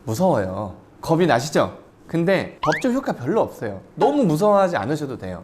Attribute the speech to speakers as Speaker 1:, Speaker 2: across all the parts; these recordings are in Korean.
Speaker 1: 무서워요. 겁이 나시죠? 근데 법적 효과 별로 없어요. 너무 무서워하지 않으셔도 돼요.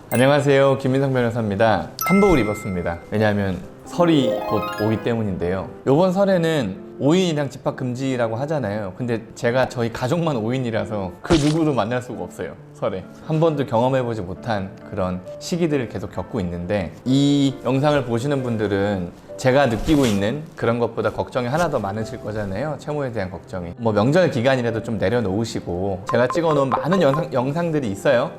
Speaker 1: 안녕하세요, 김민성 변호사입니다. 한복을 입었습니다. 왜냐하면 설이 곧 오기 때문인데요. 이번 설에는 5인이랑 집합 금지라고 하잖아요. 근데 제가 저희 가족만 5인이라서 그 누구도 만날 수가 없어요, 설에. 한 번도 경험해보지 못한 그런 시기들을 계속 겪고 있는데, 이 영상을 보시는 분들은 제가 느끼고 있는 그런 것보다 걱정이 하나 더 많으실 거잖아요. 채무에 대한 걱정이. 뭐 명절 기간이라도 좀 내려놓으시고, 제가 찍어놓은 많은 영상들이 있어요.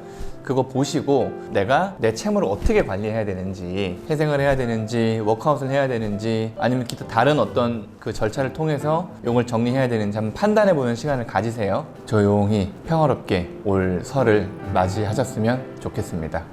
Speaker 1: 그거 보시고 내가 내 채무를 어떻게 관리해야 되는지, 회생을 해야 되는지, 워크아웃을 해야 되는지, 아니면 기타 다른 어떤 그 절차를 통해서 용을 정리해야 되는지 한번 판단해보는 시간을 가지세요. 조용히 평화롭게 올 설을 맞이하셨으면 좋겠습니다.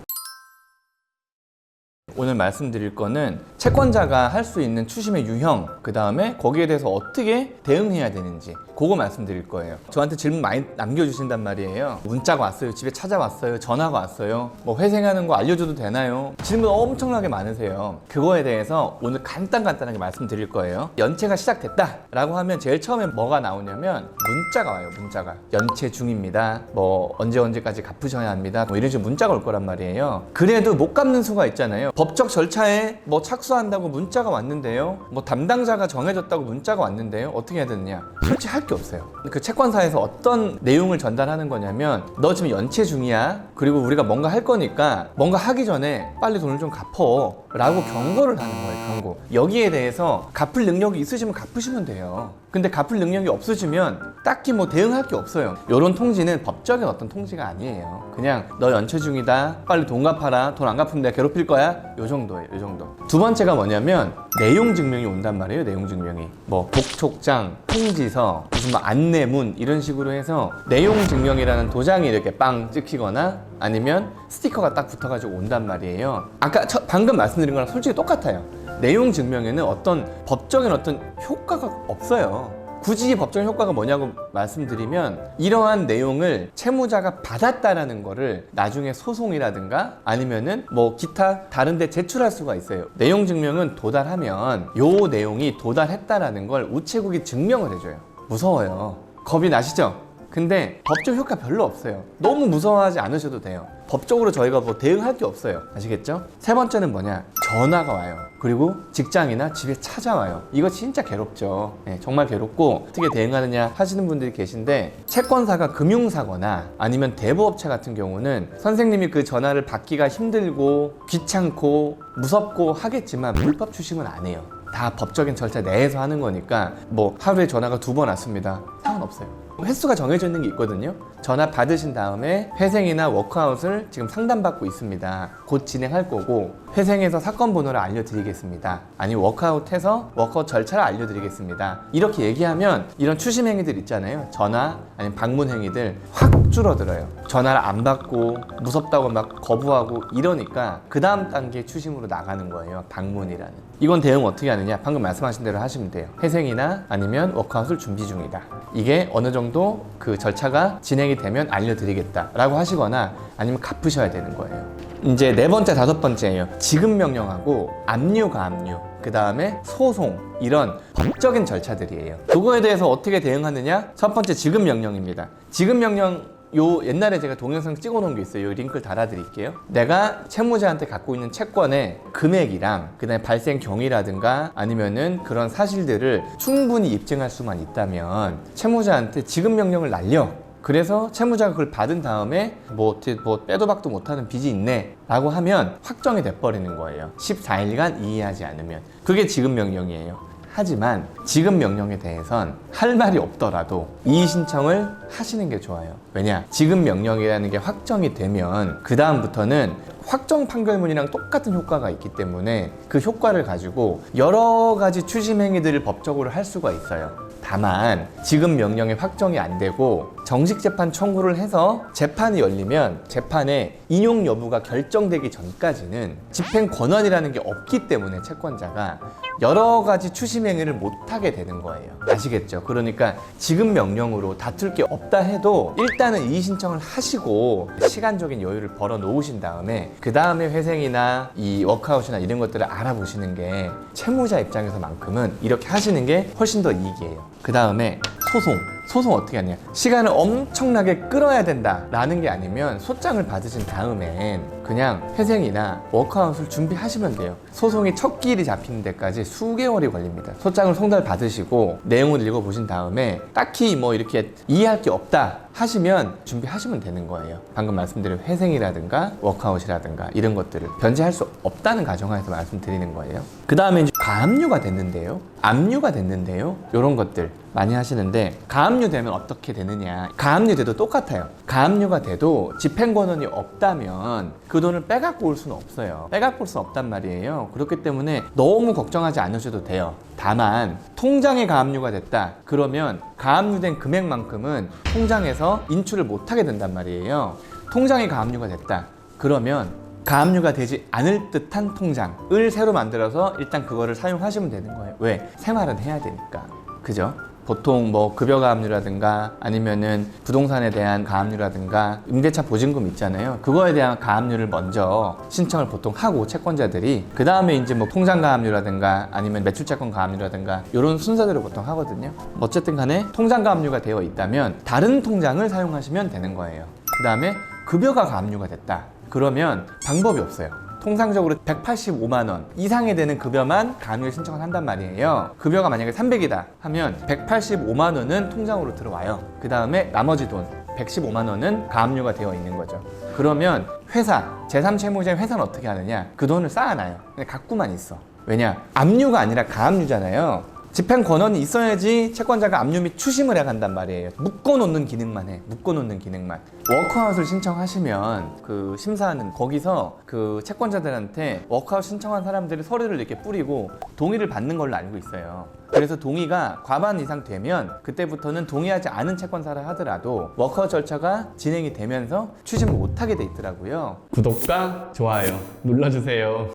Speaker 1: 오늘 말씀드릴 거는 채권자가 할 수 있는 추심의 유형, 그 다음에 거기에 대해서 어떻게 대응해야 되는지, 그거 말씀드릴 거예요. 저한테 질문 많이 남겨주신단 말이에요. 문자가 왔어요, 집에 찾아왔어요, 전화가 왔어요, 뭐 회생하는 거 알려줘도 되나요? 질문 엄청나게 많으세요. 그거에 대해서 오늘 간단하게 말씀드릴 거예요. 연체가 시작됐다 라고 하면 제일 처음에 뭐가 나오냐면 문자가 와요. 문자가 연체 중입니다, 뭐 언제까지 갚으셔야 합니다, 뭐 이런 식으로 문자가 올 거란 말이에요. 그래도 못 갚는 수가 있잖아요. 법적 절차에 뭐 착수한다고 문자가 왔는데요, 뭐 담당자가 정해졌다고 문자가 왔는데요, 어떻게 해야 되느냐? 솔직히 할 게 없어요. 그 채권사에서 어떤 내용을 전달하는 거냐면, 너 지금 연체 중이야, 그리고 우리가 뭔가 할 거니까 뭔가 하기 전에 빨리 돈을 좀 갚어 라고 경고를 하는 거예요. 경고. 여기에 대해서 갚을 능력이 있으시면 갚으시면 돼요. 근데 갚을 능력이 없으시면 딱히 뭐 대응할 게 없어요. 이런 통지는 법적인 어떤 통지가 아니에요. 그냥 너 연체 중이다, 빨리 돈 갚아라, 돈 안 갚으면 내가 괴롭힐 거야, 요 정도예요. 요 정도. 두 번째가 뭐냐면 내용 증명이 온단 말이에요. 내용 증명이 뭐 독촉장, 통지서, 무슨 뭐 안내문 이런 식으로 해서 내용 증명이라는 도장이 이렇게 빵 찍히거나 아니면 스티커가 딱 붙어가지고 온단 말이에요. 아까 방금 말씀드린 거랑 솔직히 똑같아요. 내용 증명에는 어떤 법적인 어떤 효과가 없어요. 굳이 법적 효과가 뭐냐고 말씀드리면, 이러한 내용을 채무자가 받았다라는 거를 나중에 소송이라든가 아니면은 뭐 기타 다른 데 제출할 수가 있어요. 내용 증명은 도달하면 요 내용이 도달했다라는 걸 우체국이 증명을 해줘요. 무서워요. 겁이 나시죠? 근데 법적 효과 별로 없어요. 너무 무서워하지 않으셔도 돼요. 법적으로 저희가 뭐 대응할 게 없어요. 아시겠죠? 세 번째는 뭐냐? 전화가 와요. 그리고 직장이나 집에 찾아와요. 이거 진짜 괴롭죠. 네, 정말 괴롭고, 어떻게 대응하느냐 하시는 분들이 계신데, 채권사가 금융사거나 아니면 대부업체 같은 경우는 선생님이 그 전화를 받기가 힘들고 귀찮고 무섭고 하겠지만 불법 추심은 안 해요. 다 법적인 절차 내에서 하는 거니까, 뭐 하루에 전화가 2번 왔습니다, 상관없어요. 횟수가 정해져 있는 게 있거든요. 전화 받으신 다음에 회생이나 워크아웃을 지금 상담받고 있습니다, 곧 진행할 거고, 회생해서 사건 번호를 알려드리겠습니다, 아니면 워크아웃해서 워크아웃 절차를 알려드리겠습니다, 이렇게 얘기하면 이런 추심 행위들 있잖아요, 전화 아니면 방문 행위들 확 줄어들어요. 전화를 안 받고 무섭다고 막 거부하고 이러니까 그 다음 단계 추심으로 나가는 거예요. 방문이라는. 이건 대응 어떻게 하느냐? 방금 말씀하신 대로 하시면 돼요. 회생이나 아니면 워크아웃을 준비 중이다, 이게 어느 정도 그 절차가 진행이 되면 알려드리겠다 라고 하시거나, 아니면 갚으셔야 되는 거예요. 이제 네 번째, 다섯 번째예요. 지급 명령하고 압류, 가압류, 그 다음에 소송, 이런 법적인 절차들이에요. 그거에 대해서 어떻게 대응하느냐? 첫 번째, 지급 명령입니다. 지급 명령, 요 옛날에 제가 동영상 찍어 놓은 게 있어요. 요 링크를 달아 드릴게요. 내가 채무자한테 갖고 있는 채권의 금액이랑 그다음에 발생 경위라든가 아니면은 그런 사실들을 충분히 입증할 수만 있다면 채무자한테 지급 명령을 날려. 그래서 채무자가 그걸 받은 다음에 뭐 빼도 박도 못하는 빚이 있네 라고 하면 확정이 돼버리는 거예요. 14일간 이의하지 않으면. 그게 지급 명령이에요. 하지만 지급 명령에 대해선 할 말이 없더라도 이의 신청을 하시는 게 좋아요. 왜냐? 지급 명령이라는 게 확정이 되면 그 다음부터는 확정 판결문이랑 똑같은 효과가 있기 때문에 그 효과를 가지고 여러 가지 추심 행위들을 법적으로 할 수가 있어요. 다만 지급 명령이 확정이 안 되고 정식 재판 청구를 해서 재판이 열리면 재판의 인용 여부가 결정되기 전까지는 집행 권한이라는 게 없기 때문에 채권자가 여러 가지 추심 행위를 못하게 되는 거예요. 아시겠죠? 그러니까 지급 명령으로 다툴 게 없다 해도 일단은 이의 신청을 하시고 시간적인 여유를 벌어 놓으신 다음에 그 다음에 회생이나 이 워크아웃이나 이런 것들을 알아보시는 게 채무자 입장에서만큼은 이렇게 하시는 게 훨씬 더 이익이에요. 그 다음에 소송 어떻게 하냐, 시간을 엄청나게 끌어야 된다라는 게 아니면 소장을 받으신 다음엔 그냥 회생이나 워크아웃을 준비하시면 돼요. 소송이 첫 길이 잡히는 데까지 수개월이 걸립니다. 소장을 송달 받으시고 내용을 읽어보신 다음에 딱히 뭐 이렇게 이해할 게 없다 하시면 준비하시면 되는 거예요. 방금 말씀드린 회생이라든가 워크아웃이라든가 이런 것들을 변제할 수 없다는 가정하에서 말씀드리는 거예요. 그 다음에 이제 가압류가 됐는데요, 압류가 됐는데요, 이런 것들 많이 하시는데, 가압류 되면 어떻게 되느냐, 가압류 돼도 똑같아요. 가압류가 돼도 집행권한이 없다면 그 돈을 빼갖고 올 수는 없어요. 빼갖고 올 수 없단 말이에요. 그렇기 때문에 너무 걱정하지 않으셔도 돼요. 다만 통장에 가압류가 됐다 그러면 가압류된 금액만큼은 통장에서 인출을 못하게 된단 말이에요. 통장에 가압류가 됐다 그러면 가압류가 되지 않을 듯한 통장을 새로 만들어서 일단 그거를 사용하시면 되는 거예요. 왜? 생활은 해야 되니까. 그죠? 보통 뭐 급여 가압류라든가 아니면은 부동산에 대한 가압류라든가 임대차 보증금 있잖아요. 그거에 대한 가압류를 먼저 신청을 보통 하고 채권자들이 그 다음에 이제 뭐 통장 가압류라든가 아니면 매출채권 가압류라든가 이런 순서대로 보통 하거든요. 어쨌든 간에 통장 가압류가 되어 있다면 다른 통장을 사용하시면 되는 거예요. 그 다음에 급여가 가압류가 됐다 그러면 방법이 없어요. 통상적으로 185만 원 이상이 되는 급여만 가압류 신청을 한단 말이에요. 급여가 만약에 300이다 하면 185만 원은 통장으로 들어와요. 그 다음에 나머지 돈 115만 원은 가압류가 되어 있는 거죠. 그러면 회사, 제3채무자인 회사는 어떻게 하느냐, 그 돈을 쌓아놔요. 근데 갖고만 있어. 왜냐? 압류가 아니라 가압류잖아요. 집행 권한이 있어야지 채권자가 압류 및 추심을 해간단 말이에요. 묶어놓는 기능만 해. 묶어놓는 기능만. 워크아웃을 신청하시면 그 심사하는 거기서 그 채권자들한테 워크아웃 신청한 사람들이 서류를 이렇게 뿌리고 동의를 받는 걸로 알고 있어요. 그래서 동의가 과반 이상 되면 그때부터는 동의하지 않은 채권사를 하더라도 워크아웃 절차가 진행이 되면서 추심을 못하게 돼 있더라고요.
Speaker 2: 구독과 좋아요 눌러주세요.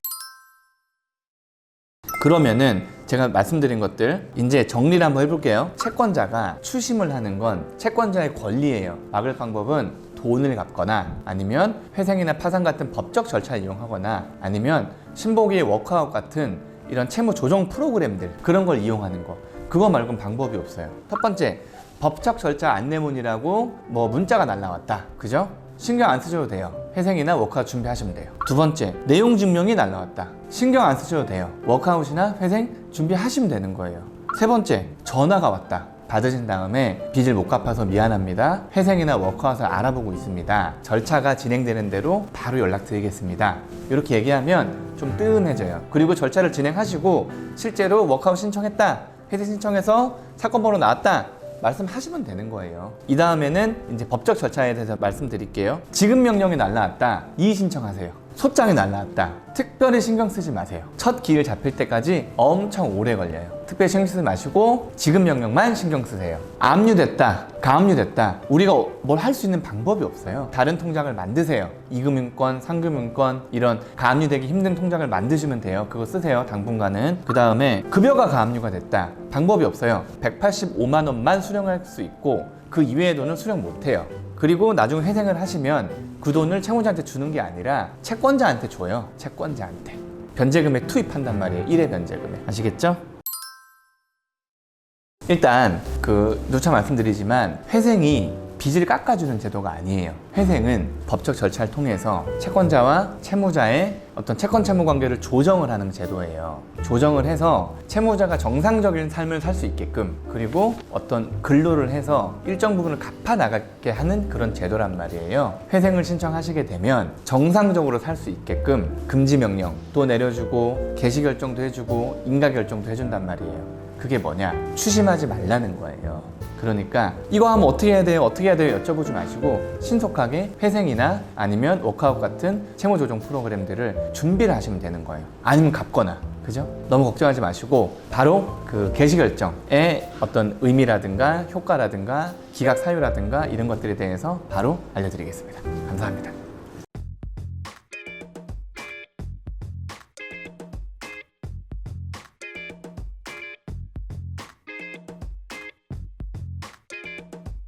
Speaker 1: 그러면은 제가 말씀드린 것들 이제 정리를 한번 해볼게요. 채권자가 추심을 하는 건 채권자의 권리예요. 막을 방법은 돈을 갚거나 아니면 회생이나 파산 같은 법적 절차를 이용하거나 아니면 신보기의 워크아웃 같은 이런 채무 조정 프로그램들 그런 걸 이용하는 거. 그거 말고는 방법이 없어요. 첫 번째, 법적 절차 안내문이라고 뭐 문자가 날라왔다. 그죠? 신경 안 쓰셔도 돼요. 회생이나 워크아웃 준비하시면 돼요. 두 번째, 내용 증명이 날라왔다. 신경 안 쓰셔도 돼요. 워크아웃이나 회생 준비하시면 되는 거예요. 세 번째, 전화가 왔다. 받으신 다음에 빚을 못 갚아서 미안합니다. 회생이나 워크아웃을 알아보고 있습니다. 절차가 진행되는 대로 바로 연락드리겠습니다. 이렇게 얘기하면 좀 뜨끔해져요. 그리고 절차를 진행하시고 실제로 워크아웃 신청했다. 회생 신청해서 사건 번호 나왔다. 말씀하시면 되는 거예요. 이 다음에는 이제 법적 절차에 대해서 말씀드릴게요. 지급 명령이 날라왔다. 이의 신청하세요. 소장이 날라왔다. 특별히 신경 쓰지 마세요. 첫 기일 잡힐 때까지 엄청 오래 걸려요. 특별히 신경 쓰지 마시고 지급 명령만 신경 쓰세요. 압류됐다, 가압류됐다. 우리가 뭘 할 수 있는 방법이 없어요. 다른 통장을 만드세요. 2금융권, 3금융권 이런 가압류되기 힘든 통장을 만드시면 돼요. 그거 쓰세요. 당분간은. 그 다음에 급여가 가압류가 됐다. 방법이 없어요. 185만 원만 수령할 수 있고 그 이외의 돈은 수령 못해요. 그리고 나중에 회생을 하시면 그 돈을 채무자한테 주는 게 아니라 채권자한테 줘요. 채권자한테. 변제금에 투입한단 말이에요. 1회 변제금에. 아시겠죠? 일단 누차 말씀드리지만 회생이 빚을 깎아주는 제도가 아니에요. 회생은 법적 절차를 통해서 채권자와 채무자의 어떤 채권 채무 관계를 조정을 하는 제도예요. 조정을 해서 채무자가 정상적인 삶을 살 수 있게끔 그리고 어떤 근로를 해서 일정 부분을 갚아 나가게 하는 그런 제도란 말이에요. 회생을 신청하시게 되면 정상적으로 살 수 있게끔 금지 명령도 내려주고 개시 결정도 해주고 인가 결정도 해준단 말이에요. 그게 뭐냐? 추심하지 말라는 거예요. 그러니까 이거 하면 어떻게 해야 돼요? 어떻게 해야 돼요? 여쭤보지 마시고 신속하게 회생이나 아니면 워크아웃 같은 채무 조정 프로그램들을 준비를 하시면 되는 거예요. 아니면 갚거나. 그죠? 너무 걱정하지 마시고 바로 그 개시 결정의 어떤 의미라든가 효과라든가 기각 사유라든가 이런 것들에 대해서 바로 알려드리겠습니다. 감사합니다.